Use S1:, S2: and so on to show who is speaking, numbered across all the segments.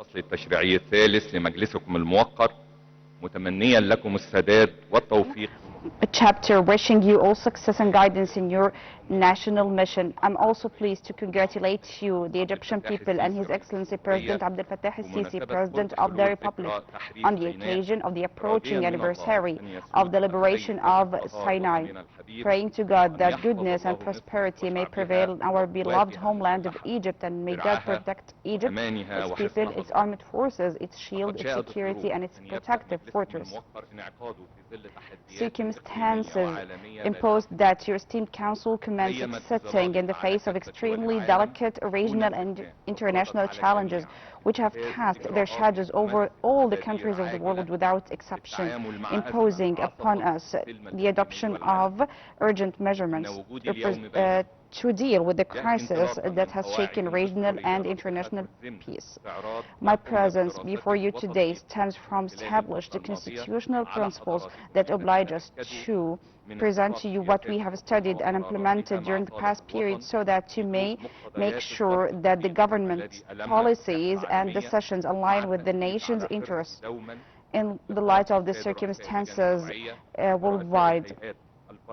S1: الفصل التشريعي الثالث لمجلسكم الموقر متمنيا لكم السداد والتوفيق.
S2: A chapter wishing you all success and guidance in your national mission. I'm also pleased to congratulate you, the Egyptian people, and His Excellency President Abdel Fattah el-Sisi, President of the Republic, on the occasion of the approaching anniversary of the liberation of Sinai, praying to God that goodness and prosperity may prevail in our beloved homeland of Egypt, and may God protect Egypt, its people, its armed forces, its shield, its security, and its protective fortress. Circumstances imposed that your esteemed council commence its sitting in the face of extremely delicate regional and international challenges which have cast their shadows over all the countries of the world without exception, imposing upon us the adoption of urgent measurements to deal with the crisis that has shaken regional and international peace. My presence before you today stems from established constitutional principles that oblige us to present to you what we have studied and implemented during the past period, so that you may make sure that the government's policies and decisions align with the nation's interests in the light of the circumstances worldwide,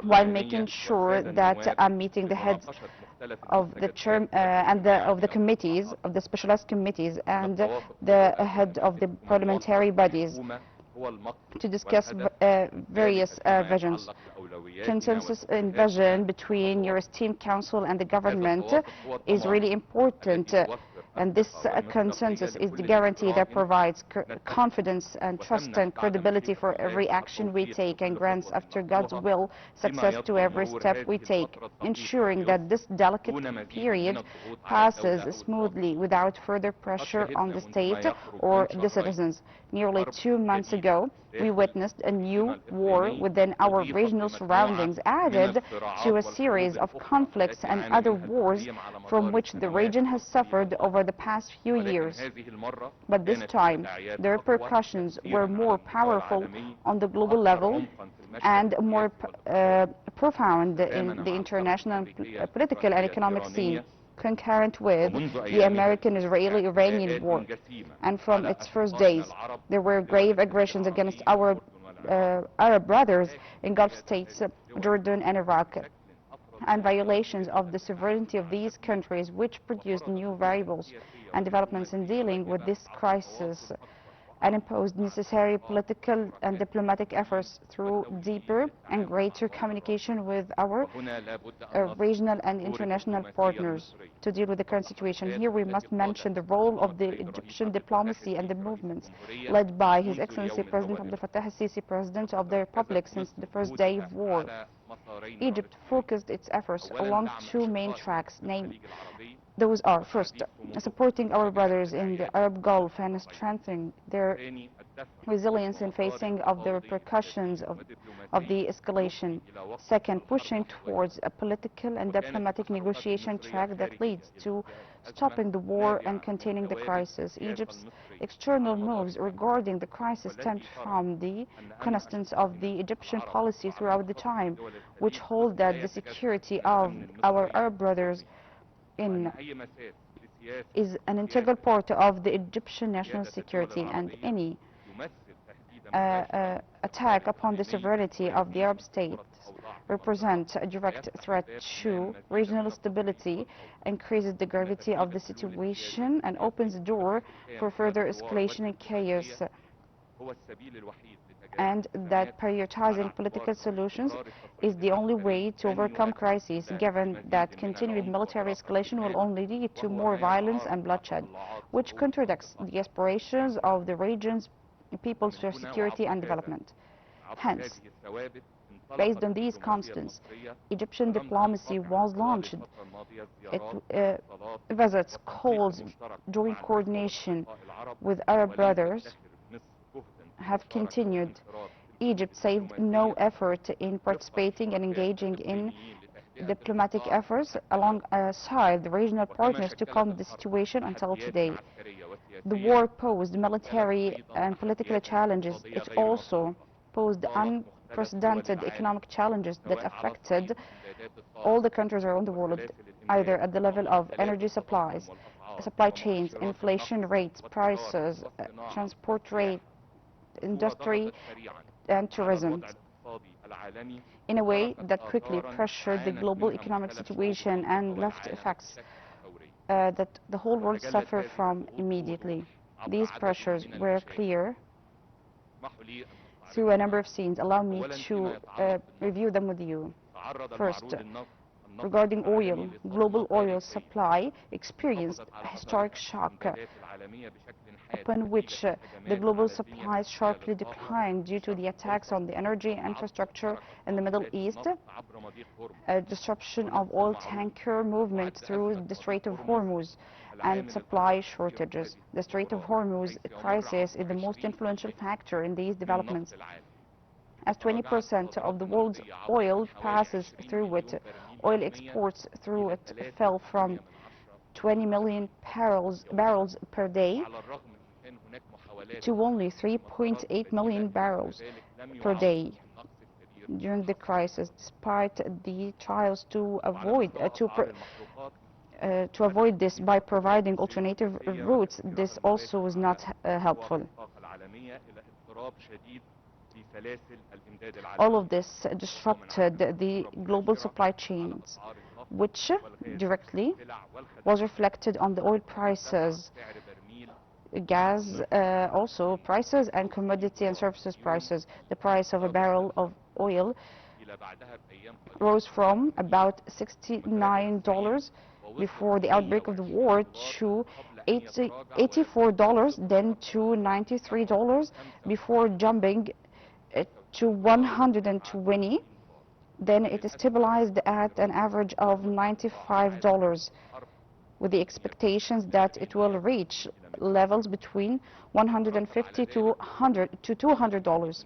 S2: while making sure that I'm meeting the heads of the of the committees, of the specialized committees, and the head of the parliamentary bodies to discuss various visions. Consensus in vision between your esteemed council and the government is really important. And this consensus is the guarantee that provides confidence and trust and credibility for every action we take, and grants, after God's will, success to every step we take, ensuring that this delicate period passes smoothly without further pressure on the state or the citizens. Nearly 2 months ago, we witnessed a new war within our regional surroundings, added to a series of conflicts and other wars from which the region has suffered over the past few years. But this time, the repercussions were more powerful on the global level and more profound in the international political and economic scene, concurrent with the American-Israeli-Iranian war. And from its first days, there were grave aggressions against our Arab brothers in Gulf states, Jordan and Iraq, and violations of the sovereignty of these countries, which produced new variables and developments in dealing with this crisis, and imposed necessary political and diplomatic efforts through deeper and greater communication with our regional and international partners to deal with the current situation. Here we must mention the role of the Egyptian diplomacy and the movements led by His Excellency President Abdel Fattah el-Sisi, President of the Republic, since the first day of war. Egypt focused its efforts along 2 main tracks, namely, those are, first, supporting our brothers in the Arab Gulf and strengthening their resilience in facing of the repercussions of the escalation. Second, pushing towards a political and diplomatic negotiation track that leads to stopping the war and containing the crisis. Egypt's external moves regarding the crisis stemmed from the constance of the Egyptian policy throughout the time, which hold that the security of our Arab brothers is an integral part of the Egyptian national security, and any attack upon the sovereignty of the Arab states represents a direct threat to regional stability, increases the gravity of the situation, and opens the door for further escalation and chaos, and that prioritizing political solutions is the only way to overcome crises, given that continued military escalation will only lead to more violence and bloodshed, which contradicts the aspirations of the region's peoples for security and development. Hence, based on these constants, Egyptian diplomacy was launched. It visits, calls, joint coordination with Arab brothers have continued. Egypt saved no effort in participating and engaging in diplomatic efforts alongside the regional partners to calm the situation until today. The war posed military and political challenges. It also posed unprecedented economic challenges that affected all the countries around the world, either at the level of energy supplies, supply chains, inflation rates, prices, transport rate, industry, and tourism, in a way that quickly pressured the global economic situation and left effects that the whole world suffered from immediately. These pressures were clear through a number of scenes. Allow me to review them with you. First, regarding oil, global oil supply experienced a historic shock, upon which the global supplies sharply declined due to the attacks on the energy infrastructure in the Middle East, a disruption of oil tanker movement through the Strait of Hormuz, and supply shortages. The Strait of Hormuz crisis is the most influential factor in these developments, as 20% of the world's oil passes through it. Oil exports through it fell from 20 million barrels per day to only 3.8 million barrels per day during the crisis, despite the trials to avoid this by providing alternative routes. This also was not helpful. All of this disrupted the global supply chains, which directly was reflected on the oil prices, gas also prices, and commodity and services prices. The price of a barrel of oil rose from about $69 before the outbreak of the war to $84, then to $93, before jumping to 120. Then it stabilized at an average of $95, with the expectations that it will reach levels between $150 to $200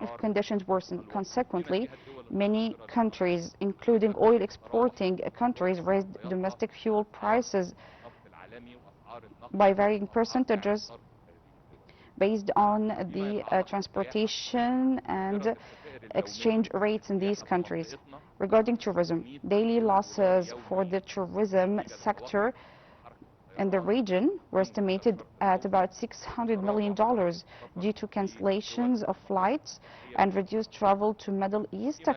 S2: if conditions worsen. Consequently, many countries, including oil exporting countries, raised domestic fuel prices by varying percentages based on the transportation and exchange rates in these countries. Regarding tourism, daily losses for the tourism sector in the region were estimated at about $600 million due to cancellations of flights and reduced travel to Middle East.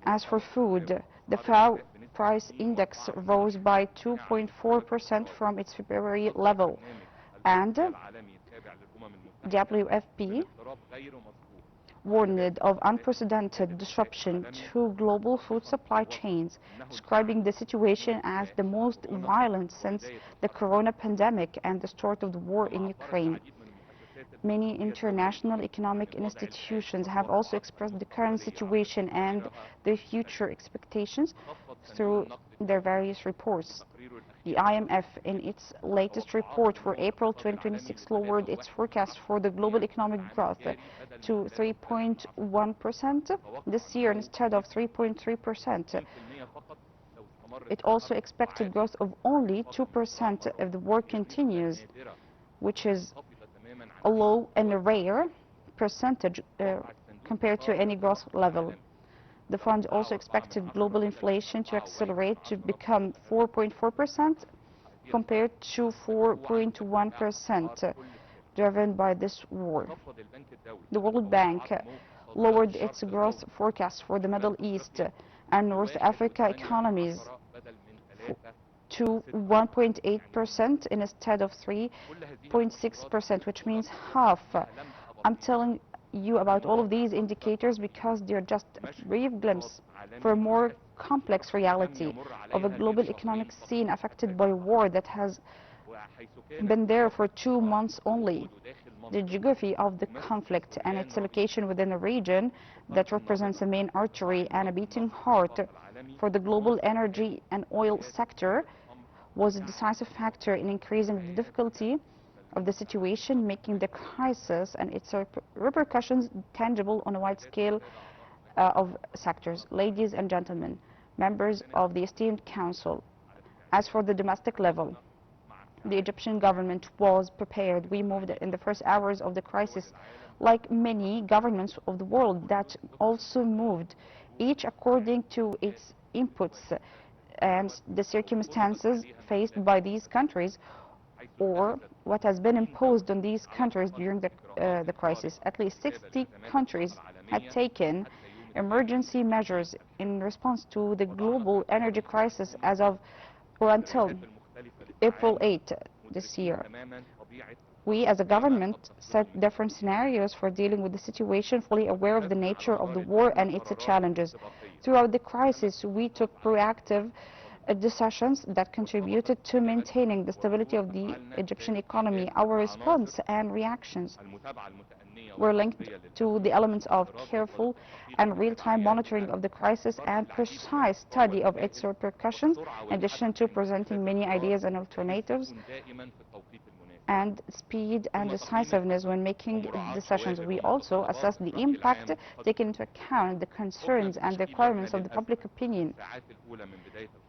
S2: As for food, the FAO price index rose by 2.4% from its February level, and WFP warned of unprecedented disruption to global food supply chains, describing the situation as the most violent since the corona pandemic and the start of the war in Ukraine. Many international economic institutions have also expressed the current situation and their future expectations through their various reports. The IMF, in its latest report for April 2026, lowered its forecast for the global economic growth to 3.1% this year instead of 3.3%. It also expected growth of only 2% if the war continues, which is a low and a rare percentage compared to any growth level. The fund also expected global inflation to accelerate to become 4.4% compared to 4.1%, driven by this war. The World Bank lowered its growth forecast for the Middle East and North Africa economies to 1.8% instead of 3.6%, which means half. I'm telling you about all of these indicators because they're just a brief glimpse for a more complex reality of a global economic scene affected by war that has been there for 2 months only. The geography of the conflict and its location within a region that represents a main artery and a beating heart for the global energy and oil sector was a decisive factor in increasing the difficulty of the situation, making the crisis and its repercussions tangible on a wide scale of sectors. Ladies and gentlemen, members of the esteemed council, as for the domestic level, the Egyptian government was prepared. We moved in the first hours of the crisis like many governments of the world that also moved, each according to its inputs and the circumstances faced by these countries, or what has been imposed on these countries during the crisis. At least 60 countries had taken emergency measures in response to the global energy crisis as of or until April 8 this year. We as a government set different scenarios for dealing with the situation, fully aware of the nature of the war and its challenges. Throughout the crisis, we took proactive decisions that contributed to maintaining the stability of the Egyptian economy. Our response and reactions were linked to the elements of careful and real-time monitoring of the crisis and precise study of its repercussions, in addition to presenting many ideas and alternatives, and speed and decisiveness when making decisions. We also assess the impact, taking into account the concerns and the requirements of the public opinion.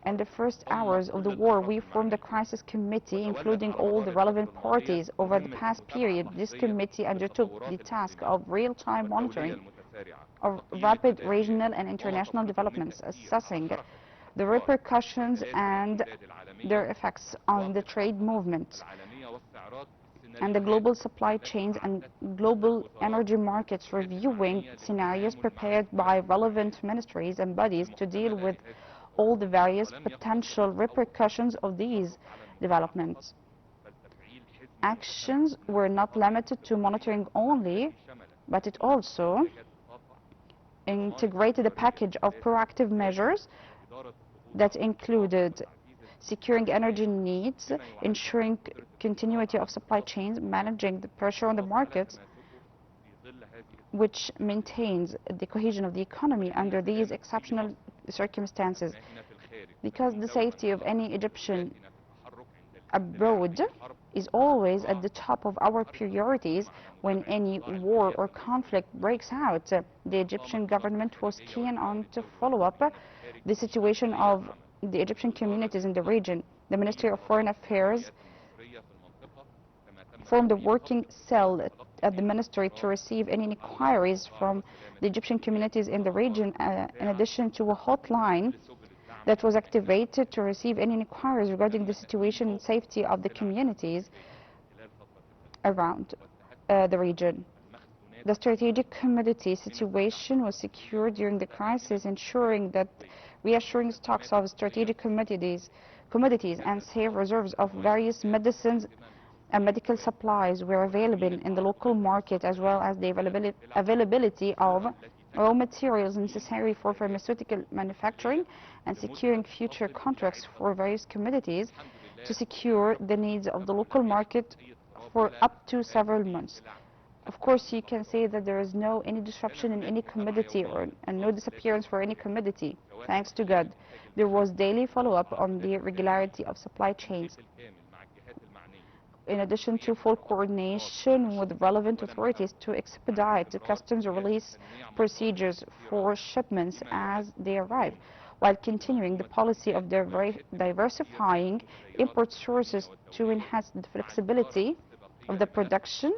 S2: In the first hours of the war, we formed a crisis committee, including all the relevant parties. Over the past period, this committee undertook the task of real-time monitoring of rapid regional and international developments, assessing the repercussions and their effects on the trade movement and the global supply chains and global energy markets, reviewing scenarios prepared by relevant ministries and bodies to deal with all the various potential repercussions of these developments. Actions were not limited to monitoring only, but it also integrated a package of proactive measures that included securing energy needs, ensuring continuity of supply chains, managing the pressure on the markets, which maintains the cohesion of the economy under these exceptional circumstances. Because the safety of any Egyptian abroad is always at the top of our priorities, when any war or conflict breaks out, the Egyptian government was keen on to follow up the situation of the Egyptian communities in the region. The Ministry of Foreign Affairs formed a working cell at the ministry to receive any inquiries from the Egyptian communities in the region, in addition to a hotline that was activated to receive any inquiries regarding the situation and safety of the communities around the region. The strategic commodity situation was secured during the crisis, ensuring that reassuring stocks of strategic commodities and safe reserves of various medicines and medical supplies were available in the local market, as well as the availability of raw materials necessary for pharmaceutical manufacturing, and securing future contracts for various commodities to secure the needs of the local market for up to several months. Of course, you can say that there is any disruption in any commodity and no disappearance for any commodity. Thanks to God, there was daily follow-up on the regularity of supply chains, in addition to full coordination with relevant authorities to expedite the customs release procedures for shipments as they arrive, while continuing the policy of diversifying import sources to enhance the flexibility of the production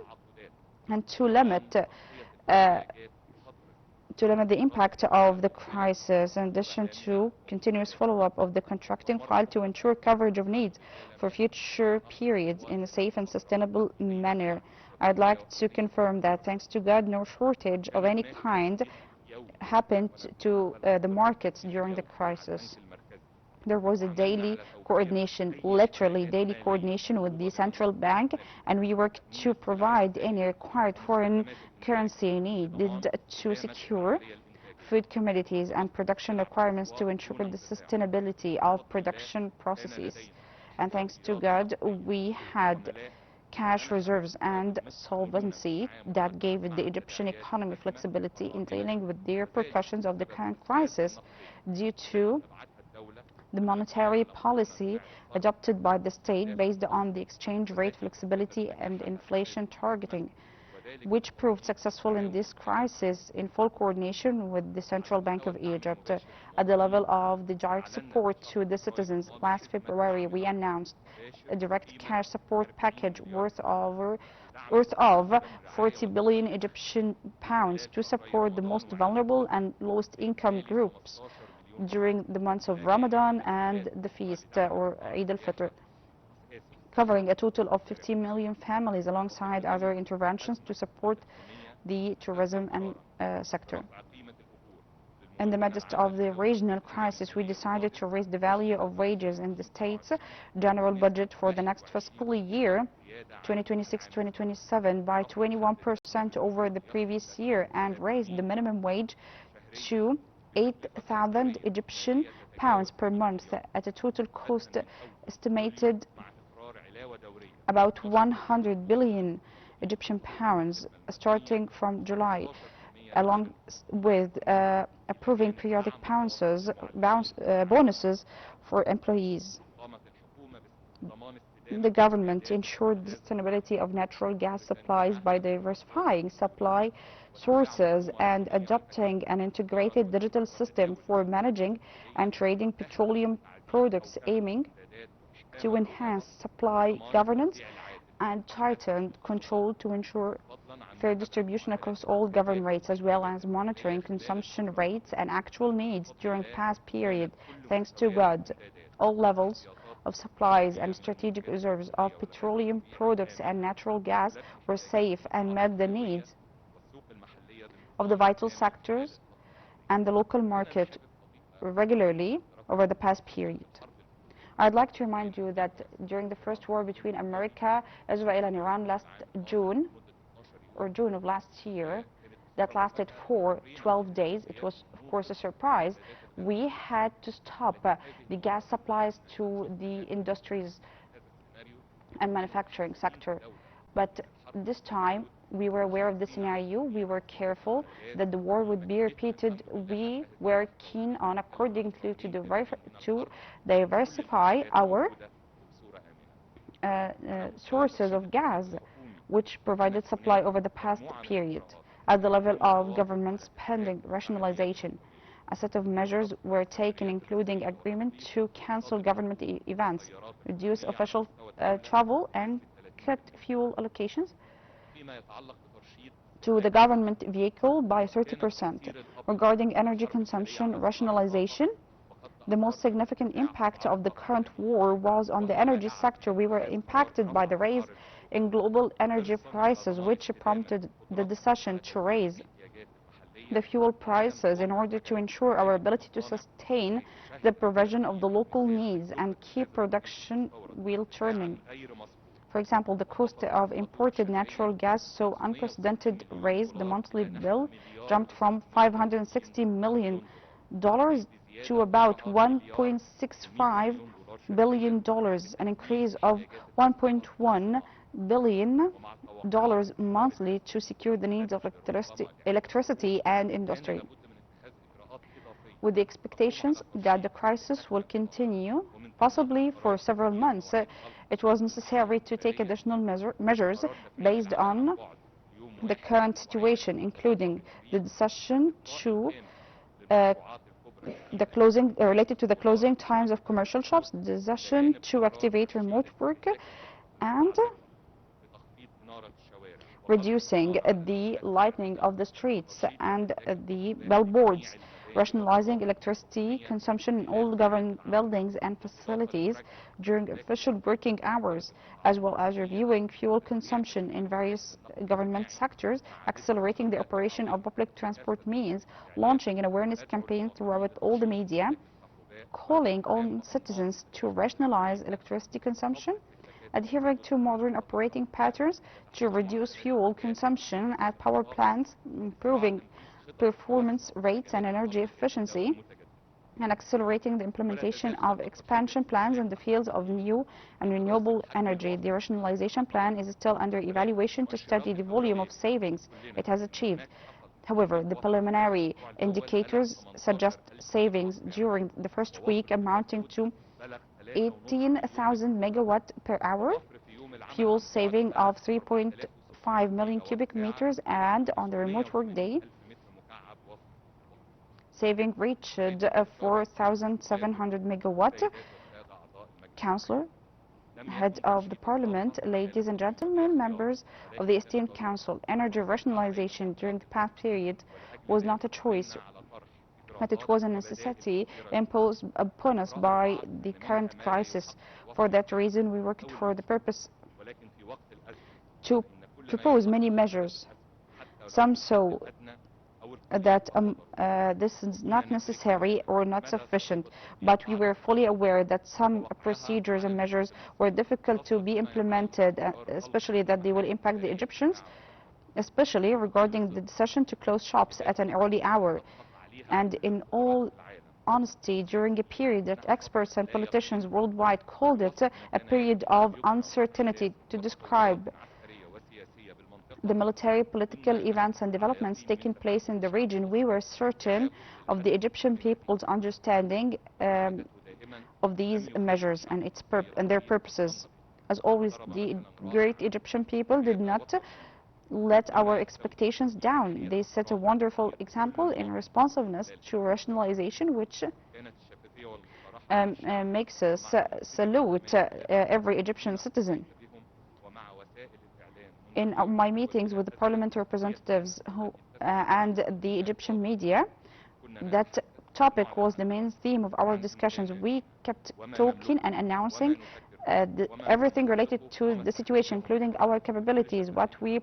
S2: and to limit the impact of the crisis, in addition to continuous follow-up of the contracting file to ensure coverage of needs for future periods in a safe and sustainable manner. I'd like to confirm that, thanks to God, no shortage of any kind happened to the markets during the crisis. There was a daily coordination, literally daily coordination with the central bank, and we worked to provide any required foreign currency needed to secure food commodities and production requirements to ensure the sustainability of production processes. And thanks to God, we had cash reserves and solvency that gave the Egyptian economy flexibility in dealing with the repercussions of the current crisis due to the monetary policy adopted by the state based on the exchange rate flexibility and inflation targeting. which proved successful in this crisis in full coordination with the Central Bank of Egypt. At the level of the direct support to the citizens, last February we announced a direct cash support package worth of 40 billion Egyptian pounds to support the most vulnerable and lowest income groups during the months of Ramadan and the feast or Eid al-Fitr, covering a total of 15 million families alongside other interventions to support the tourism and sector. In the midst of the regional crisis, we decided to raise the value of wages in the state's general budget for the next fiscal year, 2026-2027, by 21% over the previous year and raise the minimum wage to 8,000 Egyptian pounds per month at a total cost estimated about 100 billion Egyptian pounds starting from July, along with approving periodic bonuses for employees. The government ensured the sustainability of natural gas supplies by diversifying supply sources and adopting an integrated digital system for managing and trading petroleum products, aiming to enhance supply governance and tighten control to ensure fair distribution across all government rates, as well as monitoring consumption rates and actual needs during past period. Thanks to God, all levels of supplies and strategic reserves of petroleum products and natural gas were safe and met the needs of the vital sectors and the local market regularly over the past period. I'd like to remind you that during the first war between America, Israel and Iran last June of last year, that lasted for 12 days, it was of course a surprise, we had to stop the gas supplies to the industries and manufacturing sector. But this time we were aware of the scenario, we were careful that the war would be repeated. We were keen on accordingly to diversify our sources of gas, which provided supply over the past period. At the level of government spending rationalization, a set of measures were taken, including agreement to cancel government events, reduce official travel, and cut fuel allocations to the government vehicle by 30%. Regarding energy consumption rationalization, the most significant impact of the current war was on the energy sector. We were impacted by the rise in global energy prices, which prompted the decision to raise the fuel prices in order to ensure our ability to sustain the provision of the local needs and keep production wheel turning. For example, the cost of imported natural gas saw unprecedented rise. The monthly bill jumped from $560 million to about $1.65 billion, an increase of $1.1 billion monthly to secure the needs of electricity and industry. With the expectations that the crisis will continue, possibly for several months, it was necessary to take additional measures based on the current situation, including the decision to related to the closing times of commercial shops, the decision to activate remote work, and reducing the lighting of the streets and the billboards, rationalizing electricity consumption in all government buildings and facilities during official working hours, as well as reviewing fuel consumption in various government sectors, accelerating the operation of public transport means, launching an awareness campaign throughout all the media, calling on citizens to rationalize electricity consumption, adhering to modern operating patterns to reduce fuel consumption at power plants, improving performance rates and energy efficiency, and accelerating the implementation of expansion plans in the fields of new and renewable energy. The rationalization plan is still under evaluation to study the volume of savings it has achieved. However, the preliminary indicators suggest savings during the first week amounting to 18,000 megawatt per hour, fuel saving of 1.5 million cubic meters, and on the remote work day, saving reached 4,700 megawatt. Councillor, Head of the Parliament, ladies and gentlemen, members of the esteemed Council, energy rationalization during the past period was not a choice, but it was a necessity imposed upon us by the current crisis. For that reason, we worked for the purpose to propose many measures. Some saw that this is not necessary or not sufficient, but we were fully aware that some procedures and measures were difficult to be implemented, especially that they will impact the Egyptians, especially regarding the decision to close shops at an early hour. And in all honesty, during a period that experts and politicians worldwide called it a period of uncertainty to describe the military, political events and developments taking place in the region, we were certain of the Egyptian people's understanding of these measures and their purposes. As always, the great Egyptian people did not let our expectations down. They set a wonderful example in responsiveness to rationalization, which makes us salute every Egyptian citizen. In my meetings with the parliament representatives and the Egyptian media, that topic was the main theme of our discussions. We kept talking and announcing everything related to the situation, including our capabilities, what we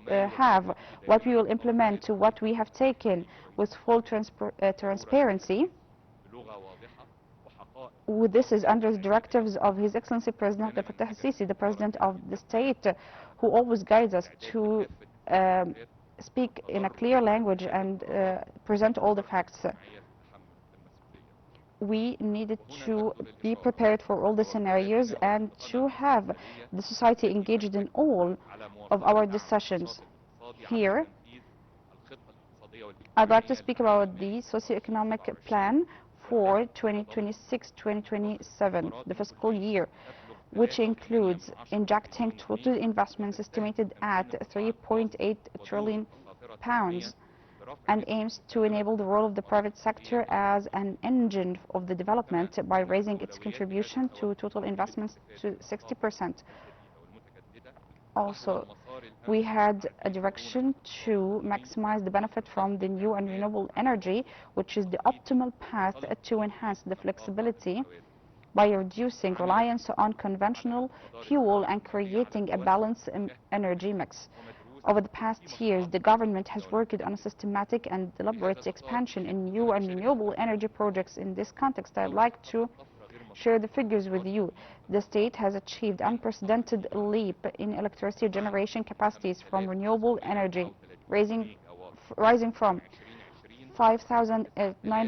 S2: have, what we will implement, to what we have taken, with full transparency. This is under the directives of His Excellency President Abdel Fattah al-Sisi, the President of the state, who always guides us to speak in a clear language and present all the facts. We needed to be prepared for all the scenarios and to have the society engaged in all of our decisions. Here, I'd like to speak about the socio-economic plan for 2026-2027, the fiscal year, which includes injecting total investments estimated at £3.8 trillion and aims to enable the role of the private sector as an engine of the development by raising its contribution to total investments to 60%. Also, we had a direction to maximize the benefit from the new and renewable energy, which is the optimal path to enhance the flexibility by reducing reliance on conventional fuel and creating a balanced energy mix. Over the past years, the government has worked on a systematic and deliberate expansion in new and renewable energy projects. In this context, I'd like to share the figures with you. The state has achieved unprecedented leap in electricity generation capacities from renewable energy, rising from 5,900